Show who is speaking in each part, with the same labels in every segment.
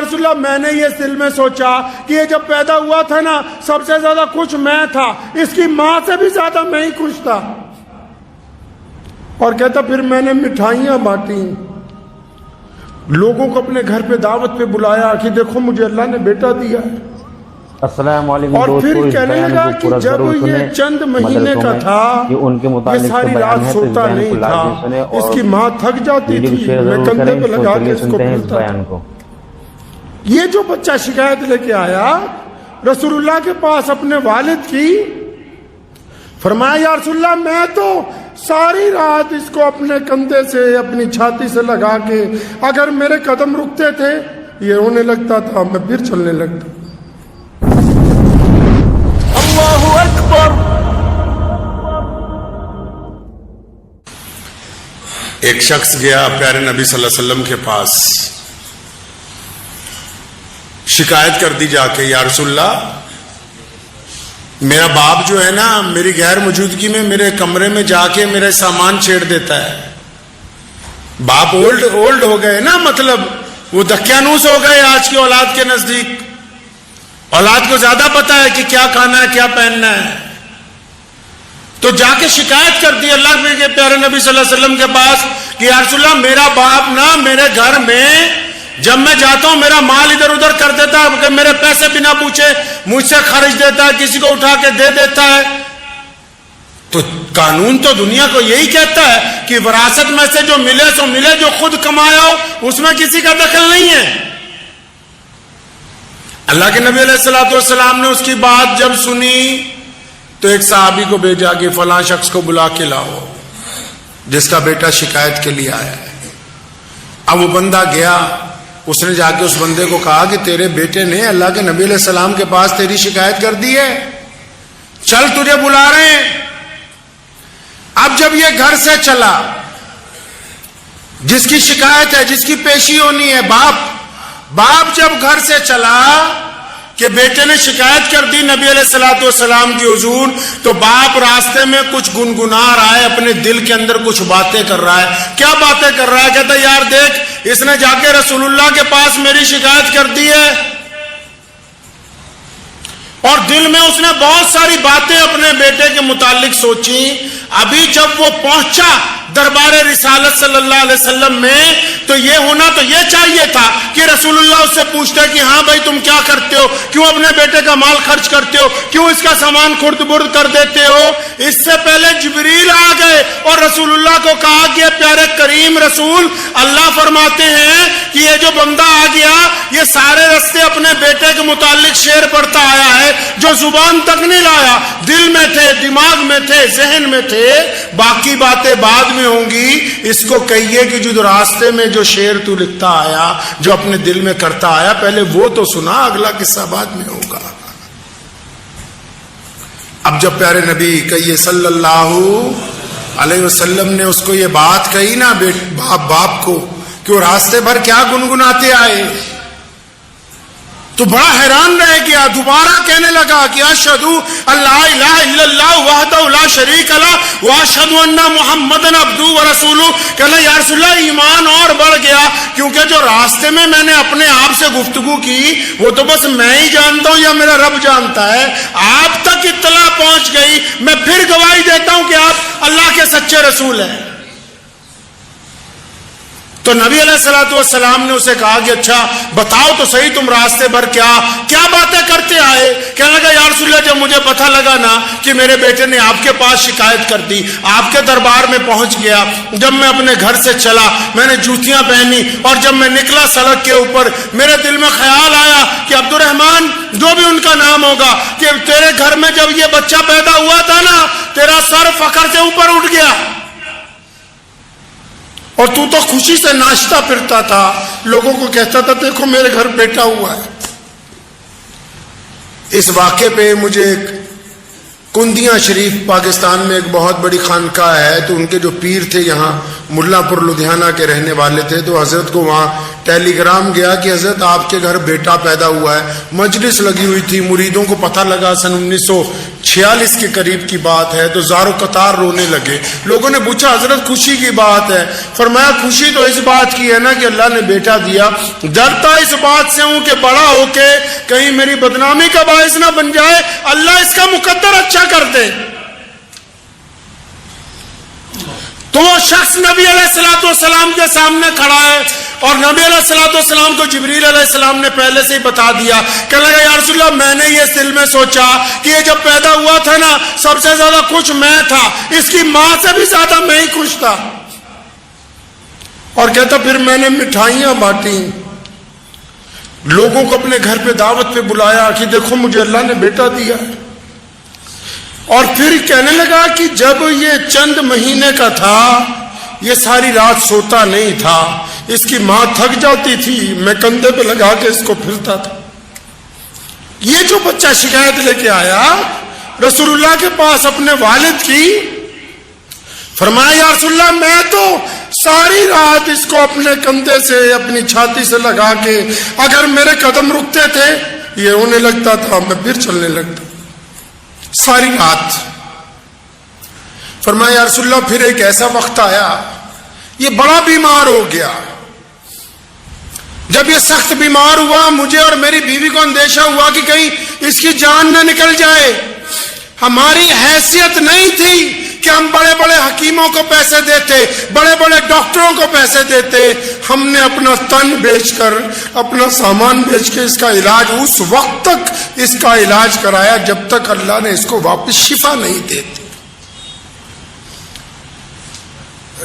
Speaker 1: رسول اللہ میں نے یہ دل میں سوچا کہ یہ جب پیدا ہوا تھا نا سب سے زیادہ خوش میں تھا، اس کی ماں سے بھی زیادہ میں ہی خوش تھا۔ اور کہتا پھر میں نے مٹھائیاں بانٹی، لوگوں کو اپنے گھر پہ دعوت پہ بلایا کہ دیکھو مجھے اللہ نے بیٹا دیا ہے۔
Speaker 2: السلام علیکم
Speaker 1: اور
Speaker 2: دوستو،
Speaker 1: پھر
Speaker 2: اس
Speaker 1: کہنے
Speaker 2: بیان
Speaker 1: لگا
Speaker 2: کو
Speaker 1: کہ
Speaker 2: پورا
Speaker 1: جب
Speaker 2: ضرور
Speaker 1: یہ
Speaker 2: سنیں
Speaker 1: چند مہینے کا تھا
Speaker 2: یہ ان کے
Speaker 1: یہ
Speaker 2: متعلق
Speaker 1: ساری
Speaker 2: بیان
Speaker 1: رات
Speaker 2: ہے، تو اس
Speaker 1: سوتا
Speaker 2: بیان
Speaker 1: نہیں
Speaker 2: کو
Speaker 1: تھا،
Speaker 2: لازمی سنیں
Speaker 1: اس
Speaker 2: اور
Speaker 1: کی ماں تھک جاتی
Speaker 2: ویڈیو کو
Speaker 1: تھی،
Speaker 2: شیئر
Speaker 1: میں
Speaker 2: ضرور
Speaker 1: کندھے
Speaker 2: کریں۔
Speaker 1: پہ لگا کے
Speaker 2: چلیے
Speaker 1: اس کو
Speaker 2: سنتے ہیں اس
Speaker 1: پھرتا۔
Speaker 2: بیان کو۔
Speaker 1: یہ جو بچہ شکایت لے کے آیا رسول اللہ کے پاس اپنے والد کی، فرمایا یا رسول اللہ میں تو ساری رات اس کو اپنے کندھے سے اپنی چھاتی سے لگا کے اگر میرے قدم رکتے تھے یہ رونے لگتا تھا، میں پھر چلنے لگتا۔ اللہ اکبر۔
Speaker 3: ایک شخص گیا پیارے نبی صلی اللہ علیہ وسلم کے پاس، شکایت کر دی جا کے یا رسول اللہ میرا باپ جو ہے نا میری غیر موجودگی میں میرے کمرے میں جا کے میرے سامان چھیڑ دیتا ہے۔ باپ اولڈ ہو گئے نا، مطلب وہ دکیانوس ہو گئے آج کی اولاد کے نزدیک۔ اولاد کو زیادہ پتا ہے کہ کیا کھانا ہے کیا پہننا ہے، تو جا کے شکایت کر دی اللہ کے پیارے نبی صلی اللہ علیہ وسلم کے پاس کہ یا رسول اللہ میرا باپ نا میرے گھر میں جب میں جاتا ہوں میرا مال ادھر ادھر کر دیتا ہے کہ میرے پیسے بنا پوچھے مجھ سے خرچ دیتا ہے، کسی کو اٹھا کے دے دیتا ہے۔ تو قانون تو دنیا کو یہی کہتا ہے کہ وراثت میں سے جو ملے سو ملے، جو خود کمایا ہو اس میں کسی کا دخل نہیں ہے۔ اللہ کے نبی علیہ السلام نے اس کی بات جب سنی تو ایک صحابی کو بھیجا کہ فلاں شخص کو بلا کے لاؤ جس کا بیٹا شکایت کے لیے آیا ہے۔ اب وہ بندہ گیا، اس نے جا کے اس بندے کو کہا کہ تیرے بیٹے نے اللہ کے نبی علیہ السلام کے پاس تیری شکایت کر دی ہے، چل تجھے بلا رہے ہیں۔ اب جب یہ گھر سے چلا، جس کی شکایت ہے جس کی پیشی ہونی ہے باپ جب گھر سے چلا کہ بیٹے نے شکایت کر دی نبی علیہ السلام کی حضور، تو باپ راستے میں کچھ گنگنا رہا ہے، اپنے دل کے اندر کچھ باتیں کر رہا ہے۔ کیا باتیں کر رہا ہے؟ کہتا ہے یار دیکھ اس نے جا کے رسول اللہ کے پاس میری شکایت کر دی ہے، اور دل میں اس نے بہت ساری باتیں اپنے بیٹے کے متعلق سوچی۔ ابھی جب وہ پہنچا دربار رسالت صلی اللہ علیہ وسلم میں تو یہ ہونا تو یہ چاہیے تھا کہ رسول اللہ اس سے پوچھتے کہ ہاں بھائی تم کیا کرتے ہو، کیوں اپنے بیٹے کا مال خرچ کرتے ہو، کیوں اس کا سامان خرد برد کر دیتے ہو۔ اس سے پہلے جبریل آ گئے اور رسول اللہ کو کہا کہ پیارے کریم رسول اللہ فرماتے ہیں کہ یہ جو بندہ آ گیا یہ سارے رستے اپنے بیٹے کے متعلق شعر پڑھتا آیا ہے جو زبان تک نہیں لایا، دل میں تھے، دماغ میں تھے، ذہن میں تھے، باقی باتیں بعد میں ہوں گی۔ اس کو کہیے کہ جو راستے میں جو شعر تو لکھتا آیا، جو اپنے دل میں کرتا آیا، پہلے وہ تو سنا، اگلا قصہ بعد میں ہوگا۔ اب جب پیارے نبی کہیے صلی اللہ علیہ وسلم نے اس کو یہ بات کہی نا باپ کو کہ وہ راستے بھر کیا گنگناتے آئے، تو بڑا حیران رہ گیا۔ دوبارہ کہنے لگا کہ اشہد اللہ الہ الا اللہ وحدہ لا شریک لہ واشہد ان محمدن عبدہ ورسولہ۔ کہا یا رسول اللہ ایمان اور بڑھ گیا، کیونکہ جو راستے میں نے اپنے آپ سے گفتگو کی وہ تو بس میں ہی جانتا ہوں یا میرا رب جانتا ہے، آپ تک اطلاع پہنچ گئی، میں پھر گواہی دیتا ہوں کہ آپ اللہ کے سچے رسول ہیں۔ تو نبی علیہ السلام نے اسے کہا کہ اچھا بتاؤ تو صحیح تم راستے بھر کیا باتیں کرتے آئے۔ کہنے لگا یا رسول اللہ جب مجھے پتہ لگا نا کہ میرے بیٹے نے آپ کے پاس شکایت کر دی، آپ کے دربار میں پہنچ گیا، جب میں اپنے گھر سے چلا میں نے جوتیاں پہنی اور جب میں نکلا سڑک کے اوپر میرے دل میں خیال آیا کہ عبد الرحمن جو بھی ان کا نام ہوگا کہ تیرے گھر میں جب یہ بچہ پیدا ہوا تھا نا تیرا سر فخر سے اوپر اٹھ گیا اور تو خوشی سے ناچتا پھرتا تھا، لوگوں کو کہتا تھا دیکھو میرے گھر بیٹا ہوا ہے۔ اس واقعے پہ مجھے ایک کندیاں شریف پاکستان میں ایک بہت بڑی خانقاہ ہے، تو ان کے جو پیر تھے یہاں ملا پور لدھیانہ کے رہنے والے تھے، تو حضرت کو وہاں ٹیلی گرام گیا کہ حضرت آپ کے گھر بیٹا پیدا ہوا ہے۔ مجلس لگی ہوئی تھی، مریدوں کو پتہ لگا سن 46 کے قریب کی بات ہے تو زارو قطار رونے لگے. لوگوں نے پوچھا حضرت خوشی کی بات ہے. فرمایا خوشی تو اس بات کی ہے نا کہ اللہ نے بیٹا دیا. ڈرتا اس بات سے ہوں کہ بڑا ہو کے کہیں میری بدنامی کا باعث نہ بن جائے, اللہ اس کا مقدر اچھا کر دے. تو وہ شخص نبی علیہ الصلوۃ والسلام کے سامنے کھڑا ہے اور نبی علیہ الصلوۃ والسلام کو جبریل علیہ السلام نے پہلے سے ہی بتا دیا. کہنے لگا یا رسول اللہ میں نے یہ دل میں سوچا کہ یہ جب پیدا ہوا تھا نا سب سے زیادہ خوش میں تھا, اس کی ماں سے بھی زیادہ میں ہی خوش تھا. اور کہتا پھر میں نے مٹھائیاں بانٹی, لوگوں کو اپنے گھر پہ دعوت پہ بلایا کہ دیکھو مجھے اللہ نے بیٹا دیا ہے. اور پھر کہنے لگا کہ جب یہ چند مہینے کا تھا یہ ساری رات سوتا نہیں تھا, اس کی ماں تھک جاتی تھی میں کندھے پہ لگا کے اس کو پھرتا تھا. یہ جو بچہ شکایت لے کے آیا رسول اللہ کے پاس اپنے والد کی, فرمایا یا رسول اللہ میں تو ساری رات اس کو اپنے کندھے سے اپنی چھاتی سے لگا کے اگر میرے قدم رکتے تھے یہ رونے لگتا تھا, میں پھر چلنے لگتا ساری رات. فرمایا یا رسول اللہ پھر ایک ایسا وقت آیا یہ بڑا بیمار ہو گیا. جب یہ سخت بیمار ہوا مجھے اور میری بیوی کو اندیشہ ہوا کہ کہیں اس کی جان نہ نکل جائے. ہماری حیثیت نہیں تھی کہ ہم بڑے بڑے حکیموں کو پیسے دیتے, بڑے بڑے ڈاکٹروں کو پیسے دیتے. ہم نے اپنا تن بیچ کر اپنا سامان بیچ کے اس کا علاج اس وقت تک اس کا علاج کرایا جب تک اللہ نے اس کو واپس شفا نہیں دیتی.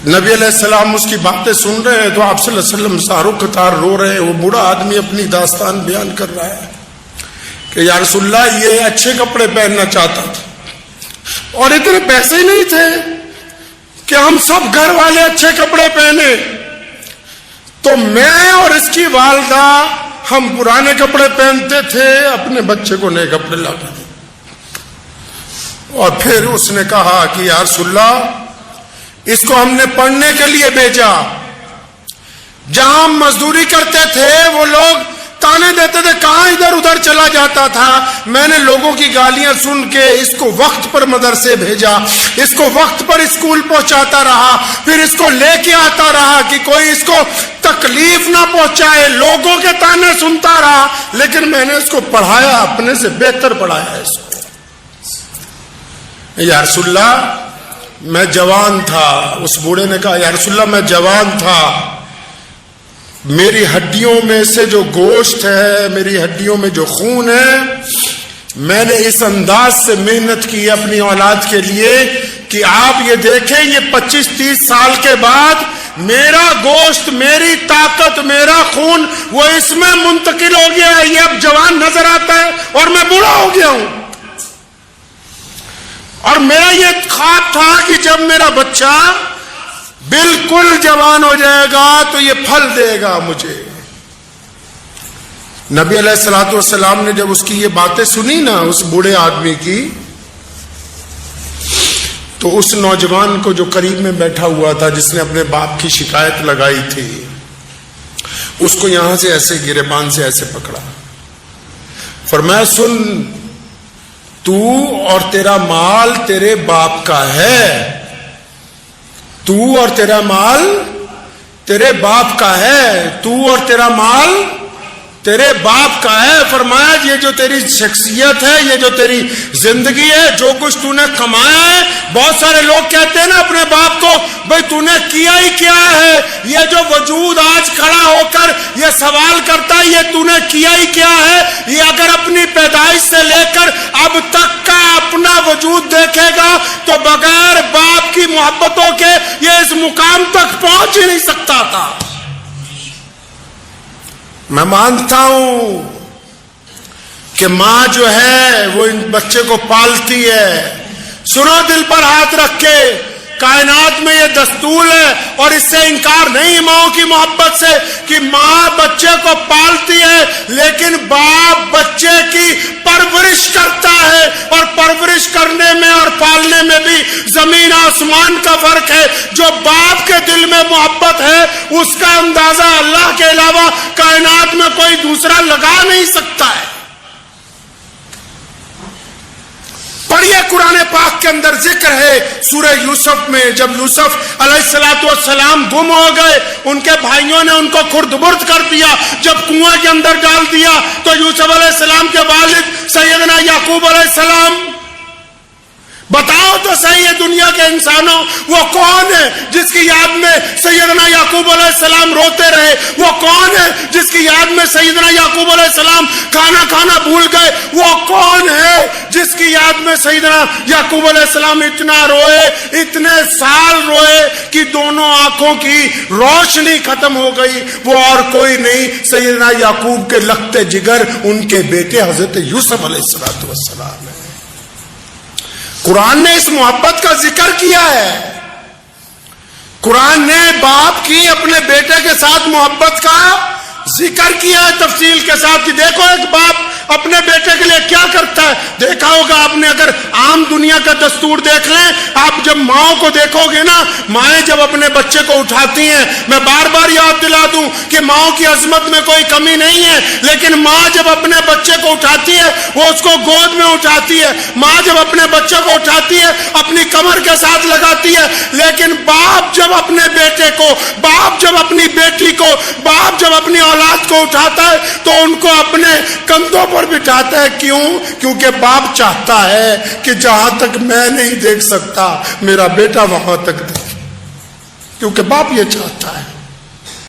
Speaker 3: نبی علیہ السلام اس کی باتیں سن رہے ہیں تو آپ صلی اللہ علیہ وسلم زارو قطار رو رہے ہیں. وہ بوڑھا آدمی اپنی داستان بیان کر رہا ہے کہ یا رسول اللہ یہ اچھے کپڑے پہننا چاہتا تھا اور اتنے پیسے ہی نہیں تھے کہ ہم سب گھر والے اچھے کپڑے پہنے, تو میں اور اس کی والدہ ہم پرانے کپڑے پہنتے تھے, اپنے بچے کو نئے کپڑے لاتے تھے. اور پھر اس نے کہا کہ یا رسول اللہ اس کو ہم نے پڑھنے کے لیے بھیجا. جہاں ہم مزدوری کرتے تھے وہ لوگ تانے دیتے تھے کہاں ادھر ادھر چلا جاتا تھا. میں نے لوگوں کی گالیاں سن کے اس کو وقت پر مدرسے بھیجا, اس کو وقت پر اسکول پہنچاتا رہا, پھر اس کو لے کے آتا رہا کہ کوئی اس کو تکلیف نہ پہنچائے. لوگوں کے تانے سنتا رہا لیکن میں نے اس کو پڑھایا, اپنے سے بہتر پڑھایا اس کو. یا رسول اللہ میں جوان تھا. اس بوڑھے نے کہا یا رسول اللہ میں جوان تھا, میری ہڈیوں میں سے جو گوشت ہے, میری ہڈیوں میں جو خون ہے, میں نے اس انداز سے محنت کی اپنی اولاد کے لیے کہ آپ یہ دیکھیں یہ 25-30 سال کے بعد میرا گوشت, میری طاقت, میرا خون وہ اس میں منتقل ہو گیا ہے. یہ اب جوان نظر آتا ہے اور میں بوڑھا ہو گیا ہوں. اور میرا یہ خواب تھا کہ جب میرا بچہ بالکل جوان ہو جائے گا تو یہ پھل دے گا مجھے. نبی علیہ الصلوۃ والسلام نے جب اس کی یہ باتیں سنی نا اس بوڑھے آدمی کی, تو اس نوجوان کو جو قریب میں بیٹھا ہوا تھا جس نے اپنے باپ کی شکایت لگائی تھی اس کو یہاں سے ایسے گریبان سے ایسے پکڑا. فرمایا سن, تو اور تیرا مال تیرے باپ کا ہے, تو اور تیرا مال تیرے باپ کا ہے, تو اور تیرا مال تیرے باپ کا ہے. فرمایا یہ جو تیری شخصیت ہے, یہ جو تیری زندگی ہے, جو کچھ تو نے کمایا ہے, بہت سارے لوگ کہتے ہیں نا اپنے باپ کو بھئی تو نے کیا ہی کیا ہے. یہ جو وجود آج کھڑا ہو کر یہ سوال کرتا ہے یہ تو نے کیا ہی کیا ہے, یہ اگر اپنی پیدائش سے لے کر اب تک کا اپنا وجود دیکھے گا تو بغیر باپ کی محبتوں کے یہ اس مقام تک پہنچ ہی نہیں سکتا تھا. میں مانتا ہوں کہ ماں جو ہے وہ ان بچے کو پالتی ہے. سنو دل پر ہاتھ رکھ کے, کائنات میں یہ دستور ہے اور اس سے انکار نہیں ماں کی محبت سے کہ ماں بچے کو پالتی ہے, لیکن باپ بچے کی پرورش کرتا ہے. اور پرورش کرنے میں اور پالنے میں بھی زمین آسمان کا فرق ہے. جو باپ کے دل میں محبت ہے اس کا اندازہ اللہ کے علاوہ کائنات میں کوئی دوسرا لگا نہیں سکتا ہے. پڑھیے پاک کے اندر ذکر ہے سورہ یوسف میں، جب یوسف علیہ السلام گم ہو گئے، ان کے بھائیوں نے ان کو خرد برد کر دیا، جب کنویں کے اندر ڈال دیا تو یوسف علیہ السلام کے والد سیدنا یعقوب علیہ السلام، بتاؤ تو صحیح ہے دنیا کے انسانوں، وہ کون ہے جس کی یاد میں سیدنا یعقوب علیہ السلام روتے رہے؟ وہ کون ہے جس کی یاد میں سیدنا یعقوب علیہ السلام کھانا بھول گئے؟ وہ کون ہے جس کی یاد میں سیدنا یعقوب علیہ السلام اتنا روئے، اتنے سال روئے کہ دونوں آنکھوں کی روشنی ختم ہو گئی؟ وہ اور کوئی نہیں، سیدنا یعقوب کے لخت جگر ان کے بیٹے حضرت یوسف علیہ السلام ہے۔ قرآن نے اس محبت کا ذکر کیا ہے، قرآن نے باپ کی اپنے بیٹے کے ساتھ محبت کا ذکر کیا ہے تفصیل کے ساتھ کہ دیکھو ایک باپ اپنے بیٹے کے لیے کیا کرتا ہے۔ دیکھا ہوگا آپ نے، اگر عام دنیا کا دستور دیکھ لیں، آپ جب ماؤں کو دیکھو گے نا، مائیں جب اپنے بچے کو اٹھاتی ہیں، میں بار بار یاد دلا دوں کہ ماؤں کی عظمت میں کوئی کمی نہیں ہے، لیکن ماں جب اپنے بچے کو اٹھاتی ہے وہ اس کو گود میں اٹھاتی ہے، ماں جب اپنے بچے کو اٹھاتی ہے اپنی کمر کے ساتھ لگاتی ہے، لیکن باپ جب اپنے بیٹے کو، باپ جب اپنی بیٹی کو، باپ جب اپنی اولاد کو اٹھاتا ہے تو ان کو اپنے کندھوں پر بٹھاتا ہے۔ کیوں؟ کیونکہ باپ چاہتا ہے کہ جہاں تک میں نہیں دیکھ سکتا میرا بیٹا وہاں تک دیکھے، کیونکہ باپ یہ چاہتا ہے۔